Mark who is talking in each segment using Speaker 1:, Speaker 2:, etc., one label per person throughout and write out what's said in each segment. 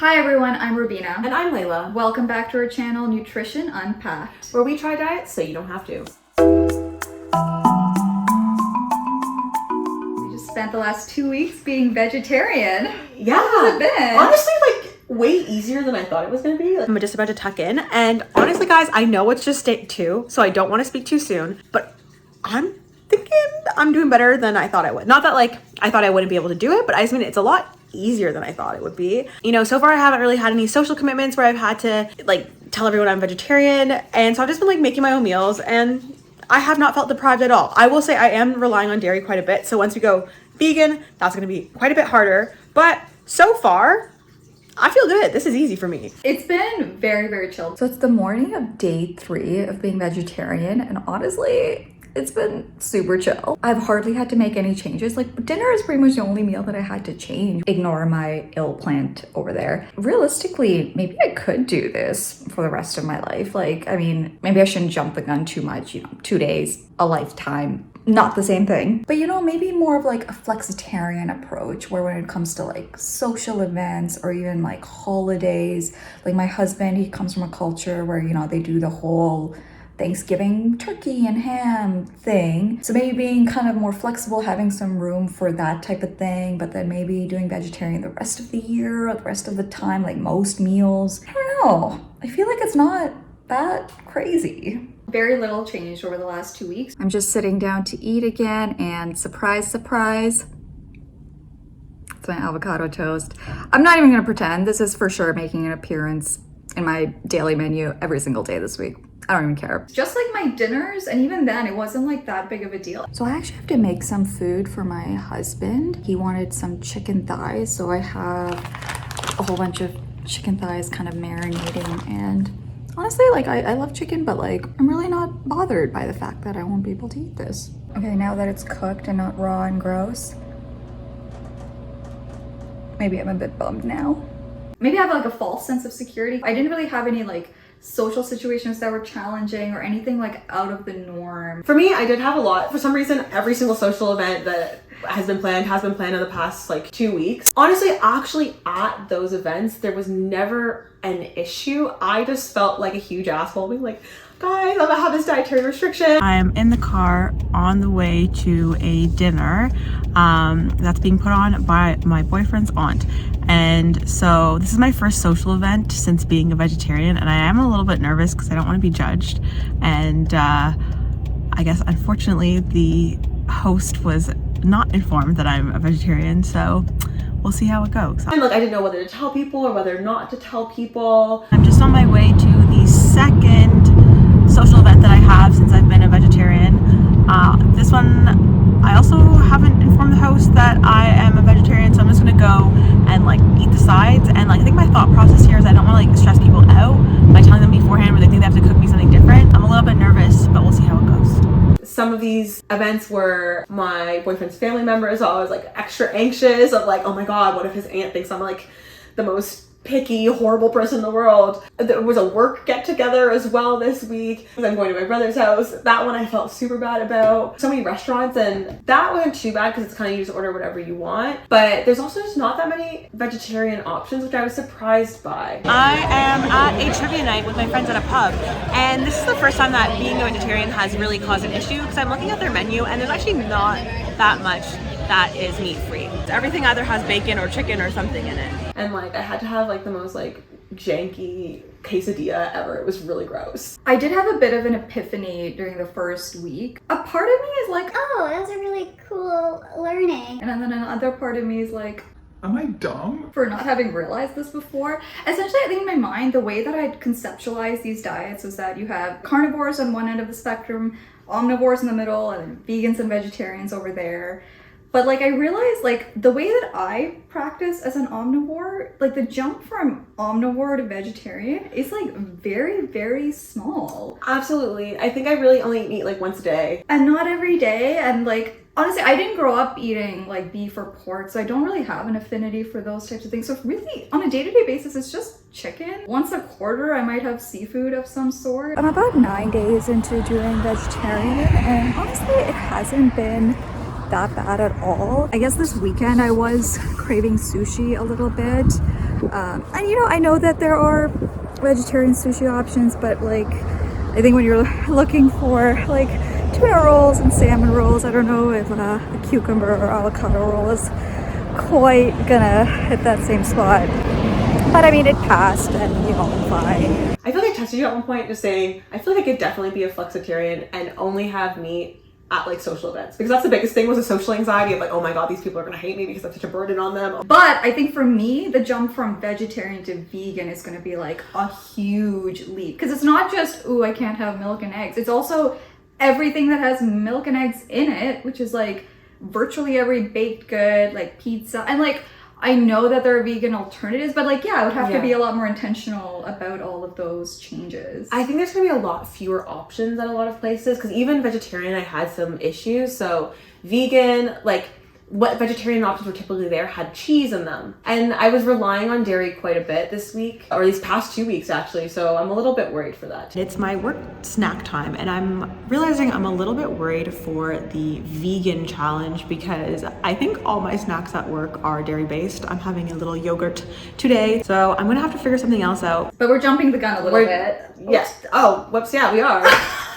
Speaker 1: Hi everyone, I'm Rubina.
Speaker 2: And I'm Layla.
Speaker 1: Welcome back to our channel, Nutrition Unpacked,
Speaker 2: where we try diets so you don't have to.
Speaker 1: We just spent the last 2 weeks being vegetarian.
Speaker 2: Yeah.
Speaker 1: How has it been?
Speaker 2: Honestly, way easier than I thought it was going to be. I'm just about to tuck in. And honestly, guys, I know it's just day 2, so I don't want to speak too soon. But I'm thinking I'm doing better than I thought I would. Not that I thought I wouldn't be able to do it, but I just mean it's a lot easier than I thought it would be. You know, so far I haven't really had any social commitments where I've had to tell everyone I'm vegetarian, and so I've just been making my own meals, and I have not felt deprived at all. I will say I am relying on dairy quite a bit, so once we go vegan, that's going to be quite a bit harder, but so far I feel good. This is easy for me.
Speaker 1: It's been very, very chill. So it's the morning of day 3 of being vegetarian, and honestly, it's been super chill. I've hardly had to make any changes. Dinner is pretty much the only meal that I had to change. Ignore my ill plant over there. Realistically, maybe I could do this for the rest of my life. Maybe I shouldn't jump the gun too much. 2 days, a lifetime. Not the same thing. But maybe more of a flexitarian approach, where when it comes to social events or even holidays, my husband, he comes from a culture where, they do the whole Thanksgiving turkey and ham thing. So maybe being kind of more flexible, having some room for that type of thing, but then maybe doing vegetarian the rest of the year or the rest of the time, most meals. I don't know. I feel like it's not that crazy. Very little changed over the last 2 weeks. I'm just sitting down to eat again, and surprise, surprise, it's my avocado toast. I'm not even gonna pretend. This is for sure making an appearance in my daily menu every single day this week. I don't even care. Just like my dinners, and even then it wasn't that big of a deal. So I actually have to make some food for my husband. He wanted some chicken thighs, so I have a whole bunch of chicken thighs kind of marinating, and honestly, I love chicken, but I'm really not bothered by the fact that I won't be able to eat this. Okay, now that it's cooked and not raw and gross, maybe I'm a bit bummed now. Maybe I have a false sense of security. I didn't really have any social situations that were challenging or anything out of the norm.
Speaker 2: For me, I did have a lot. For some reason, every single social event that has been planned in the past 2 weeks. Honestly, actually at those events, there was never an issue. I just felt like a huge asshole being guys, I'm gonna have this dietary restriction. I'm in the car on the way to a dinner that's being put on by my boyfriend's aunt. And so this is my first social event since being a vegetarian, and I am a little bit nervous because I don't want to be judged. And I guess unfortunately the host was not informed that I'm a vegetarian, so we'll see how it goes. And I didn't know whether to tell people or whether not to tell people. I'm just on my way to the second social event that I have since I've been a vegetarian. This one, I also haven't informed the host that I am a vegetarian, so I'm just gonna go and eat the sides. And I think my thought process here is I don't want to stress people out by telling them beforehand where they think they have to cook me something different. I'm a little bit nervous, but we'll see how it goes. Some of these events were my boyfriend's family members, so I was extra anxious of oh my god, what if his aunt thinks I'm the most picky, horrible person in the world. There was a work get together as well this week. I'm going to my brother's house. That one I felt super bad about. So many restaurants, and that wasn't too bad because it's kind of you just order whatever you want. But there's also just not that many vegetarian options, which I was surprised by. I am at a trivia night with my friends at a pub, and this is the first time that being a vegetarian has really caused an issue because I'm looking at their menu and there's actually not that much that is meat-free. Everything either has bacon or chicken or something in it. And I had to have the most janky quesadilla ever. It was really gross. I did have a bit of an epiphany during the first week. A part of me is
Speaker 3: oh, that was a really cool learning.
Speaker 1: And then another part of me is
Speaker 4: am I dumb?
Speaker 1: For not having realized this before. Essentially, I think in my mind, the way that I'd conceptualized these diets was that you have carnivores on one end of the spectrum, omnivores in the middle, and then vegans and vegetarians over there. But I realized the way that I practice as an omnivore, the jump from omnivore to vegetarian is very, very small.
Speaker 2: Absolutely. I think I really only eat once a day.
Speaker 1: And not every day. And honestly, I didn't grow up eating beef or pork, so I don't really have an affinity for those types of things. So really, on a day-to-day basis, it's just chicken. Once a quarter, I might have seafood of some sort. I'm about 9 days into doing vegetarian, and honestly, it hasn't been that bad at all. I guess this weekend I was craving sushi a little bit, And you know, I know that there are vegetarian sushi options, but like, I think when you're looking for like tuna rolls and salmon rolls, I don't know if a cucumber or avocado roll is quite gonna hit that same spot. But I mean, it passed and you know, I'm fine.
Speaker 2: I feel like I texted you at one point just saying, I feel like I could definitely be a flexitarian and only have meat at like social events, because that's the biggest thing, was a social anxiety of like, oh my god, these people are gonna hate me because I'm such a burden on them.
Speaker 1: But I think for me, the jump from vegetarian to vegan is gonna be like a huge leap, because it's not just, ooh, I can't have milk and eggs. It's also everything that has milk and eggs in it, which is like virtually every baked good, like pizza, and like, I know that there are vegan alternatives, but like, yeah, I would have to be a lot more intentional about all of those changes.
Speaker 2: I think there's gonna be a lot fewer options at a lot of places, because even vegetarian, I had some issues. So vegan, like what vegetarian options were typically there had cheese in them. And I was relying on dairy quite a bit this week, or these past 2 weeks actually, so I'm a little bit worried for that.
Speaker 5: It's my work snack time, and I'm realizing I'm a little bit worried for the vegan challenge, because I think all my snacks at work are dairy based. I'm having a little yogurt today, so I'm gonna have to figure something else out.
Speaker 1: But we're jumping the gun a little bit.
Speaker 2: Yes. Oh, whoops, yeah, we are.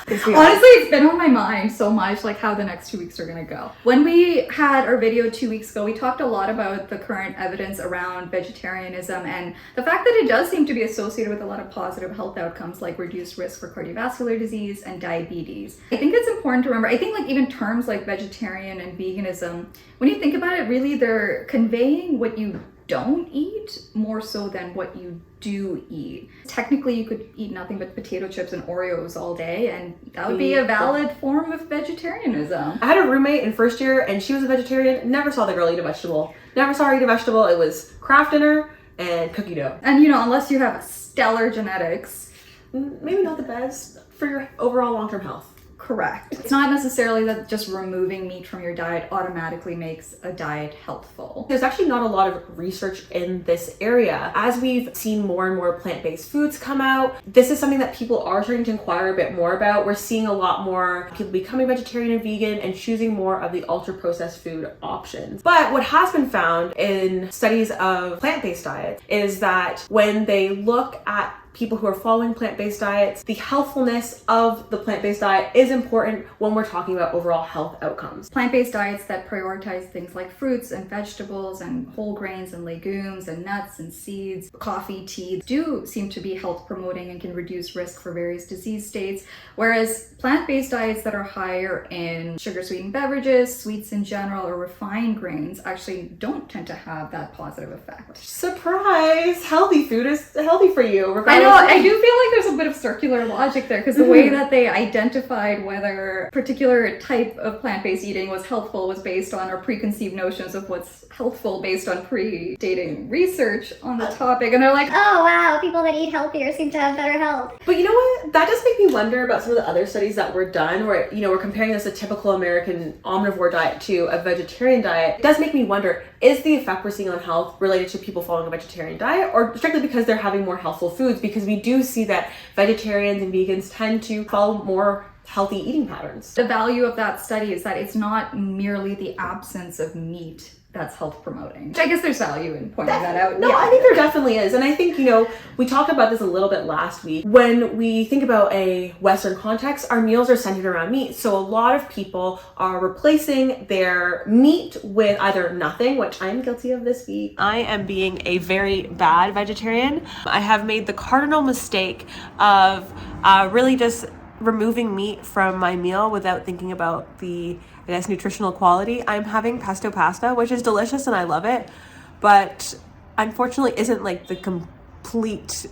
Speaker 1: Honestly, it's been on my mind so much, like how the next 2 weeks are gonna go. When we had our video 2 weeks ago, we talked a lot about the current evidence around vegetarianism and the fact that it does seem to be associated with a lot of positive health outcomes like reduced risk for cardiovascular disease and diabetes. I think it's important to remember, I think like even terms like vegetarian and veganism, when you think about it, really they're conveying what you don't eat more so than what you do eat. Technically, you could eat nothing but potato chips and Oreos all day, and that would be a valid form of vegetarianism.
Speaker 2: I had a roommate in first year, and she was a vegetarian. Never saw the girl eat a vegetable. Never saw her eat a vegetable. It was Kraft dinner and cookie dough.
Speaker 1: And you know, unless you have stellar genetics,
Speaker 2: maybe not the best for your overall long-term health.
Speaker 1: Correct. It's not necessarily that just removing meat from your diet automatically makes a diet healthful.
Speaker 2: There's actually not a lot of research in this area. As we've seen more and more plant-based foods come out, this is something that people are starting to inquire a bit more about. We're seeing a lot more people becoming vegetarian and vegan and choosing more of the ultra-processed food options. But what has been found in studies of plant-based diets is that when they look at people who are following plant-based diets, the healthfulness of the plant-based diet is important when we're talking about overall health outcomes.
Speaker 1: Plant-based diets that prioritize things like fruits and vegetables and whole grains and legumes and nuts and seeds, coffee, tea, do seem to be health promoting and can reduce risk for various disease states, whereas plant-based diets that are higher in sugar-sweetened beverages, sweets in general, or refined grains actually don't tend to have that positive effect.
Speaker 2: Surprise! Healthy food is healthy for you.
Speaker 1: I know, I do feel like there's a bit of circular logic there, because the way that they identified whether a particular type of plant-based eating was healthful was based on our preconceived notions of what's healthful based on predating research on the topic. And they're like,
Speaker 3: Oh wow, people that eat healthier seem to have better health.
Speaker 2: But you know what? That does make me wonder about some of the other studies that were done where, you know, we're comparing this a typical American omnivore diet to a vegetarian diet. It does make me wonder, is the effect we're seeing on health related to people following a vegetarian diet, or strictly because they're having more healthful foods? Because we do see that vegetarians and vegans tend to follow more healthy eating patterns.
Speaker 1: the value of that study is that it's not merely the absence of meat that's health promoting. Which I guess there's value in pointing that out.
Speaker 2: No, I think there definitely is. And I think, you know, we talked about this a little bit last week. When we think about a Western context, our meals are centered around meat. So a lot of people are replacing their meat with either nothing, which I'm guilty of this week.
Speaker 5: I am being a very bad vegetarian. I have made the cardinal mistake of really just removing meat from my meal without thinking about the, I guess, nutritional quality. I'm having pesto pasta, which is delicious and I love it, but unfortunately isn't like the complete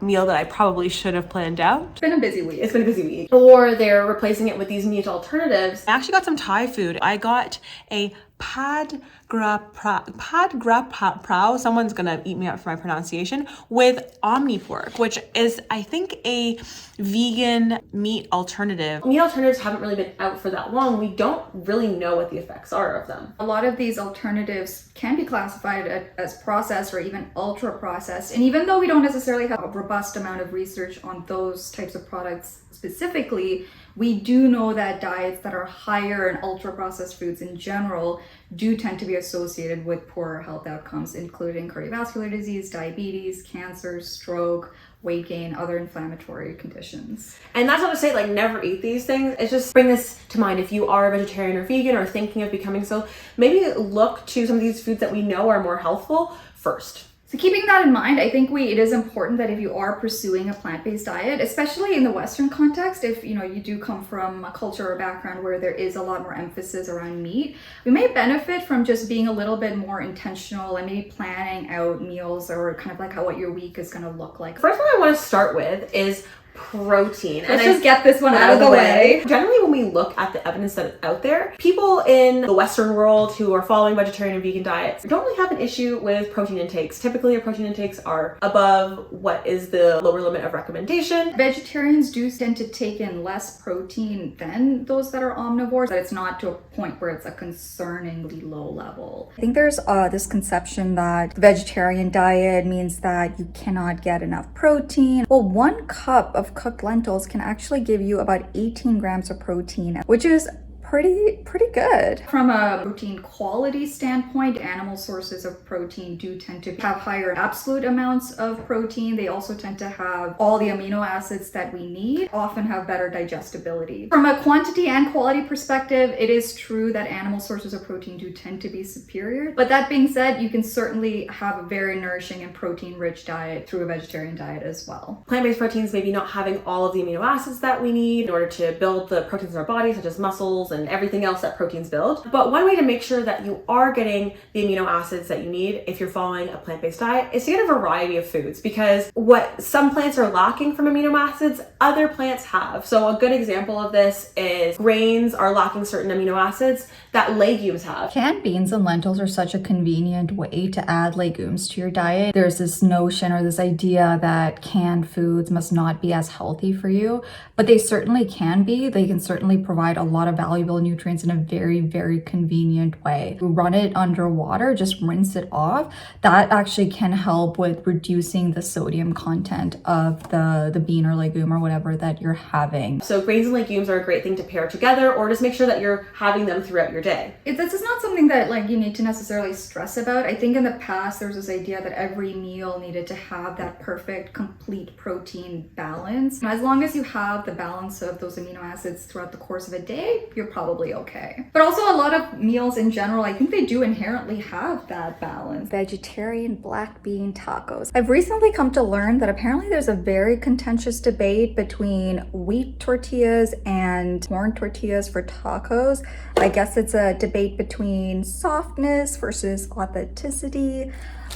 Speaker 5: meal that I probably should have planned out.
Speaker 1: It's been a busy week.
Speaker 2: It's been a busy week. Or they're replacing it with these meat alternatives.
Speaker 5: I actually got some Thai food. I got a pad gra prao. Someone's gonna eat me up for my pronunciation, with omni pork, which is, I think, a vegan meat alternative.
Speaker 2: Meat alternatives haven't really been out for that long. We don't really know what the effects are of them.
Speaker 1: A lot of these alternatives can be classified as processed or even ultra processed. And even though we don't necessarily have a robust amount of research on those types of products specifically, we do know that diets that are higher in ultra processed foods in general do tend to be directly associated with poorer health outcomes, including cardiovascular disease, diabetes, cancer, stroke, weight gain, other inflammatory conditions.
Speaker 2: And that's not to say like never eat these things. It's just bring this to mind. If you are a vegetarian or vegan or thinking of becoming so, maybe look to some of these foods that we know are more healthful first.
Speaker 1: So keeping that in mind, I think it is important that if you are pursuing a plant-based diet, especially in the Western context, if you do come from a culture or background where there is a lot more emphasis around meat, we may benefit from just being a little bit more intentional and maybe planning out meals or kind of like what your week is going to look like.
Speaker 2: First one I want to start with is protein.
Speaker 1: Let's just get this one out of the way.
Speaker 2: Generally, when we look at the evidence that is out there, people in the Western world who are following vegetarian and vegan diets don't really have an issue with protein intakes. Typically, your protein intakes are above what is the lower limit of recommendation.
Speaker 1: Vegetarians do tend to take in less protein than those that are omnivores, but it's not to a point where it's a concerningly low level. I think there's this conception that the vegetarian diet means that you cannot get enough protein. Well, 1 cup of cooked lentils can actually give you about 18 grams of protein, which is pretty good. From a protein quality standpoint, animal sources of protein do tend to have higher absolute amounts of protein. They also tend to have all the amino acids that we need, often have better digestibility. From a quantity and quality perspective, it is true that animal sources of protein do tend to be superior. But that being said, you can certainly have a very nourishing and protein-rich diet through a vegetarian diet as well.
Speaker 2: Plant-based proteins maybe not having all of the amino acids that we need in order to build the proteins in our body, such as muscles and everything else that proteins build. But one way to make sure that you are getting the amino acids that you need if you're following a plant-based diet is to get a variety of foods, because what some plants are lacking from amino acids, other plants have. So a good example of this is grains are lacking certain amino acids that legumes have.
Speaker 1: Canned beans and lentils are such a convenient way to add legumes to your diet. There's this notion or this idea that canned foods must not be as healthy for you, but they certainly can be. They can certainly provide a lot of valuable nutrients in a very convenient way. Run it under water, just rinse it off. That actually can help with reducing the sodium content of the bean or legume or whatever that you're having.
Speaker 2: So grains and legumes are a great thing to pair together, or just make sure that you're having them throughout your day.
Speaker 1: This is not something that you need to necessarily stress about. I think in the past there was this idea that every meal needed to have that perfect, complete protein balance. As long as you have the balance of those amino acids throughout the course of a day, you're probably okay. But also a lot of meals in general, I think they do inherently have that balance. Vegetarian black bean tacos. I've recently come to learn that apparently there's a very contentious debate between wheat tortillas and corn tortillas for tacos. I guess it's a debate between softness versus authenticity.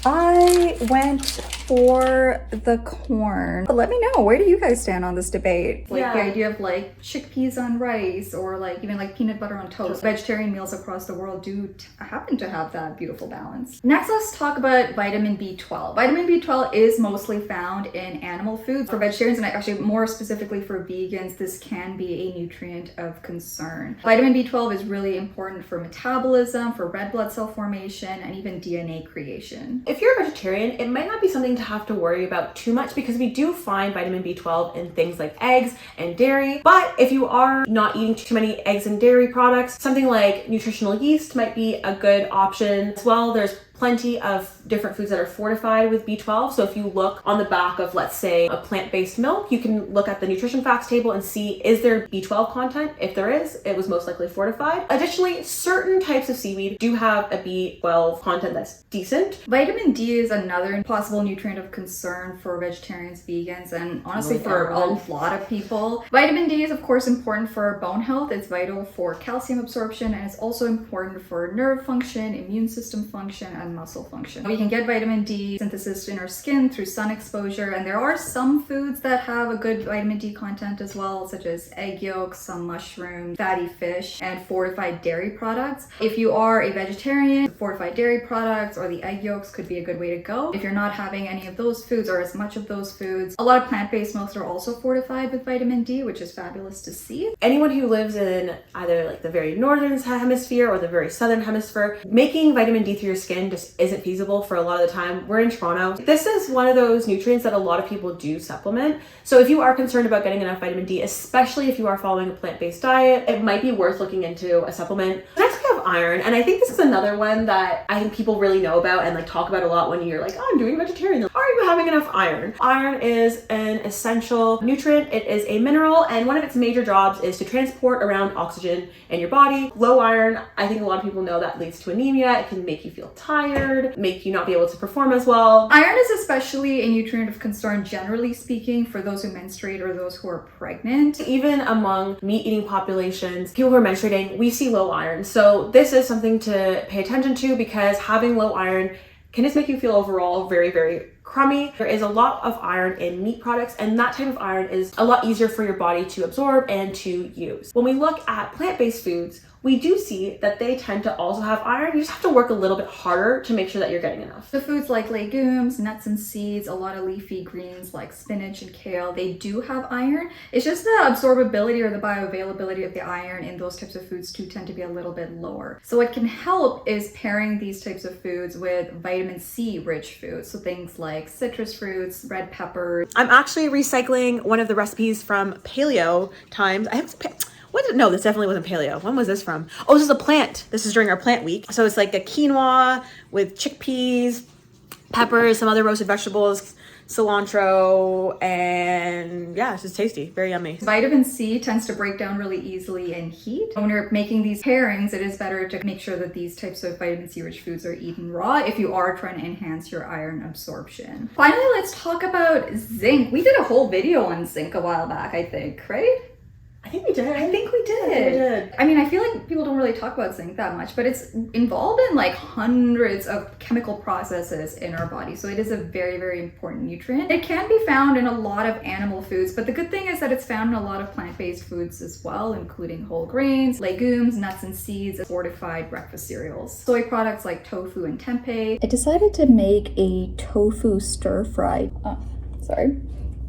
Speaker 1: I went for the corn. But let me know, where do you guys stand on this debate? The idea of chickpeas on rice or even peanut butter on toast. Vegetarian meals across the world do happen to have that beautiful balance. Next, let's talk about vitamin B12. Vitamin B12 is mostly found in animal foods. For vegetarians, and actually more specifically for vegans, this can be a nutrient of concern. Vitamin B12 is really important for metabolism, for red blood cell formation, and even DNA creation.
Speaker 2: If you're a vegetarian, it might not be something to have to worry about too much, because we do find vitamin B12 in things like eggs and dairy. But if you are not eating too many eggs and dairy products, something like nutritional yeast might be a good option as well. There's plenty of different foods that are fortified with B12. So if you look on the back of, let's say, a plant-based milk, you can look at the nutrition facts table and see, is there B12 content? If there is, it was most likely fortified. Additionally, certain types of seaweed do have a B12 content that's decent.
Speaker 1: Vitamin D is another possible nutrient of concern for vegetarians, vegans, and honestly for a lot of people. Vitamin D is of course important for bone health. It's vital for calcium absorption, and it's also important for nerve function, immune system function, and muscle function. We can get vitamin D synthesis in our skin through sun exposure, and there are some foods that have a good vitamin D content as well, such as egg yolks, some mushrooms, fatty fish, and fortified dairy products. If you are a vegetarian, fortified dairy products or the egg yolks could be a good way to go. If you're not having any of those foods or as much of those foods, a lot of plant-based milks are also fortified with vitamin D, which is fabulous to see.
Speaker 2: Anyone who lives in either the very northern hemisphere or the very southern hemisphere, making vitamin D through your skin just isn't feasible for a lot of the time. We're in Toronto. This is one of those nutrients that a lot of people do supplement. So if you are concerned about getting enough vitamin D, especially if you are following a plant-based diet, it might be worth looking into a supplement. Next, we have of iron, and I think this is another one that I think people really know about and like talk about a lot when you're like, oh, I'm doing vegetarian. Are you having enough iron? Iron is an essential nutrient. It is a mineral, and one of its major jobs is to transport around oxygen in your body. Low iron, I think a lot of people know that leads to anemia. It can make you feel tired, make you not be able to perform as well.
Speaker 1: Iron is especially a nutrient of concern, generally speaking, for those who menstruate or those who are pregnant.
Speaker 2: Even among meat-eating populations, people who are menstruating, we see low iron. So this is something to pay attention to, because having low iron can just make you feel overall very, very crummy. There is a lot of iron in meat products, and that type of iron is a lot easier for your body to absorb and to use. When we look at plant-based foods, we do see that they tend to also have iron. You just have to work a little bit harder to make sure that you're getting enough.
Speaker 1: The foods like legumes, nuts and seeds, a lot of leafy greens like spinach and kale, they do have iron. It's just the absorbability or the bioavailability of the iron in those types of foods do tend to be a little bit lower. So what can help is pairing these types of foods with vitamin C rich foods. So things like citrus fruits, red peppers.
Speaker 5: I'm actually recycling one of the recipes from paleo times. No, this definitely wasn't paleo. When was this from? Oh, this is a plant. This is during our plant week. So it's like a quinoa with chickpeas, peppers, some other roasted vegetables, cilantro, and yeah, it's just tasty. Very yummy.
Speaker 1: Vitamin C tends to break down really easily in heat. When you're making these pairings, it is better to make sure that these types of vitamin C rich foods are eaten raw if you are trying to enhance your iron absorption. Finally, let's talk about zinc. We did a whole video on zinc a while back, I think, right?
Speaker 2: I think we did.
Speaker 1: I think we did. I mean, I feel like people don't really talk about zinc that much, but it's involved in like hundreds of chemical processes in our body. So it is a very, very important nutrient. It can be found in a lot of animal foods, but the good thing is that it's found in a lot of plant-based foods as well, including whole grains, legumes, nuts and seeds, fortified breakfast cereals, soy products like tofu and tempeh. I decided to make a tofu stir-fried.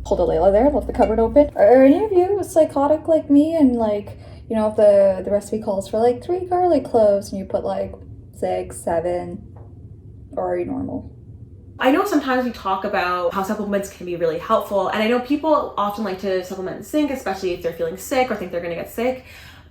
Speaker 1: Hold a Layla there, left the cupboard open. Are any of you psychotic like me and like, you know, if the recipe calls for like 3 garlic cloves and you put like 6, 7, or are you normal?
Speaker 2: I know sometimes we talk about how supplements can be really helpful, and I know people often like to supplement zinc, especially if they're feeling sick or think they're gonna get sick.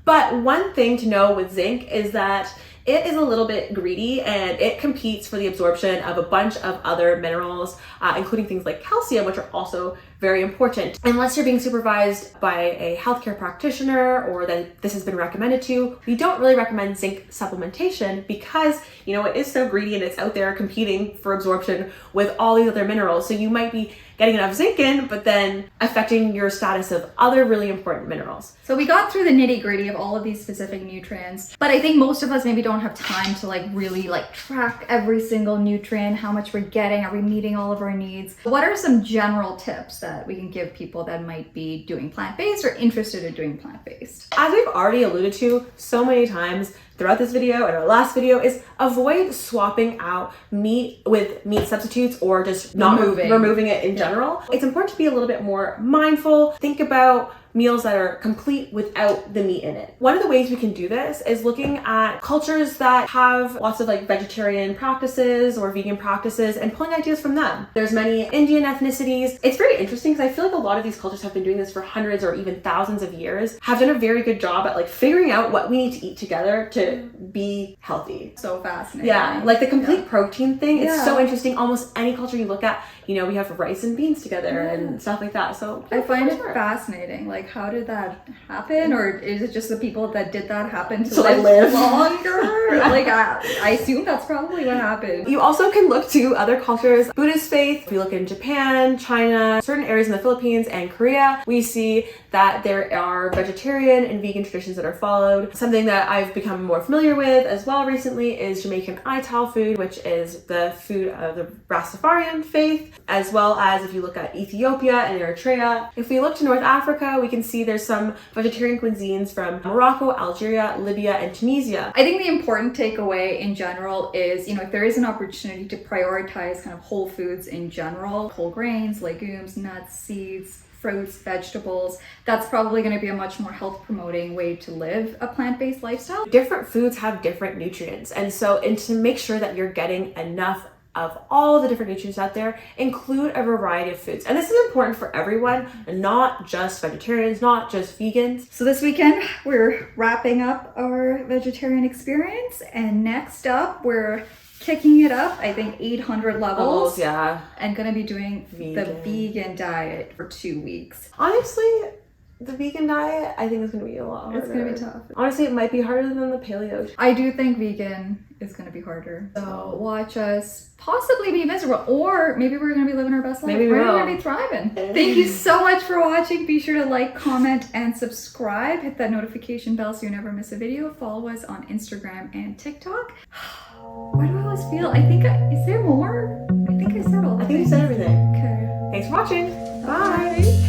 Speaker 2: But one thing to know with zinc is that it is a little bit greedy, and it competes for the absorption of a bunch of other minerals, including things like calcium, which are also very important. Unless you're being supervised by a healthcare practitioner or that this has been recommended to, we don't really recommend zinc supplementation because, you know, it is so greedy and it's out there competing for absorption with all these other minerals. So you might be getting enough zinc in, but then affecting your status of other really important minerals.
Speaker 1: So we got through the nitty gritty of all of these specific nutrients, but I think most of us maybe don't have time to like really like track every single nutrient, how much we're getting, are we meeting all of our needs? What are some general tips that we can give people that might be doing plant-based or interested in doing plant-based?
Speaker 2: As we've already alluded to so many times throughout this video and our last video, is avoid swapping out meat with meat substitutes or just not removing it in general. It's important to be a little bit more mindful. Think about meals that are complete without the meat in it. One of the ways we can do this is looking at cultures that have lots of like vegetarian practices or vegan practices and pulling ideas from them. There's many Indian ethnicities. It's very interesting because I feel like a lot of these cultures have been doing this for hundreds or even thousands of years, have done a very good job at like figuring out what we need to eat together to be healthy.
Speaker 1: So fascinating.
Speaker 2: Yeah, like the complete protein thing. It's so interesting. Almost any culture you look at, you know, we have rice and beans together and stuff like that. So
Speaker 1: I find it fascinating. Like, how did that happen? Or is it just the people that did that happen to live longer? Like, I assume that's probably what happened.
Speaker 2: You also can look to other cultures. Buddhist faith, if we look in Japan, China, certain areas in the Philippines and Korea, we see that there are vegetarian and vegan traditions that are followed. Something that I've become more familiar with as well recently is Jamaican Ital food, which is the food of the Rastafarian faith, as well as if you look at Ethiopia and Eritrea. If we look to North Africa, we can see there's some vegetarian cuisines from Morocco, Algeria, Libya, and Tunisia.
Speaker 1: I think the important takeaway in general is, you know, if there is an opportunity to prioritize kind of whole foods in general, whole grains, legumes, nuts, seeds, fruits, vegetables, that's probably going to be a much more health promoting way to live a plant-based lifestyle.
Speaker 2: Different foods have different nutrients, and to make sure that you're getting enough of all the different nutrients out there, include a variety of foods. And this is important for everyone, and not just vegetarians, not just vegans.
Speaker 1: So this weekend, we're wrapping up our vegetarian experience, and next up, we're kicking it up, I think 800 levels.
Speaker 2: Yeah.
Speaker 1: And gonna be doing the
Speaker 2: Vegan.
Speaker 1: vegan diet for 2 weeks.
Speaker 2: Honestly, the vegan diet, I think is going to be a lot harder.
Speaker 1: It's gonna be tough.
Speaker 2: Honestly, it might be harder than the paleo.
Speaker 1: I do think vegan is gonna be harder. So watch us possibly be miserable, or maybe we're gonna be living our best life.
Speaker 2: Maybe we
Speaker 1: we're
Speaker 2: will.
Speaker 1: gonna be thriving. Thank you so much for watching. Be sure to like, comment, and subscribe. Hit that notification bell so you never miss a video. Follow us on Instagram and TikTok. Why do I always feel? Is there more? I think I said all.
Speaker 2: I think you said everything.
Speaker 1: Okay.
Speaker 2: Thanks for watching.
Speaker 1: Bye.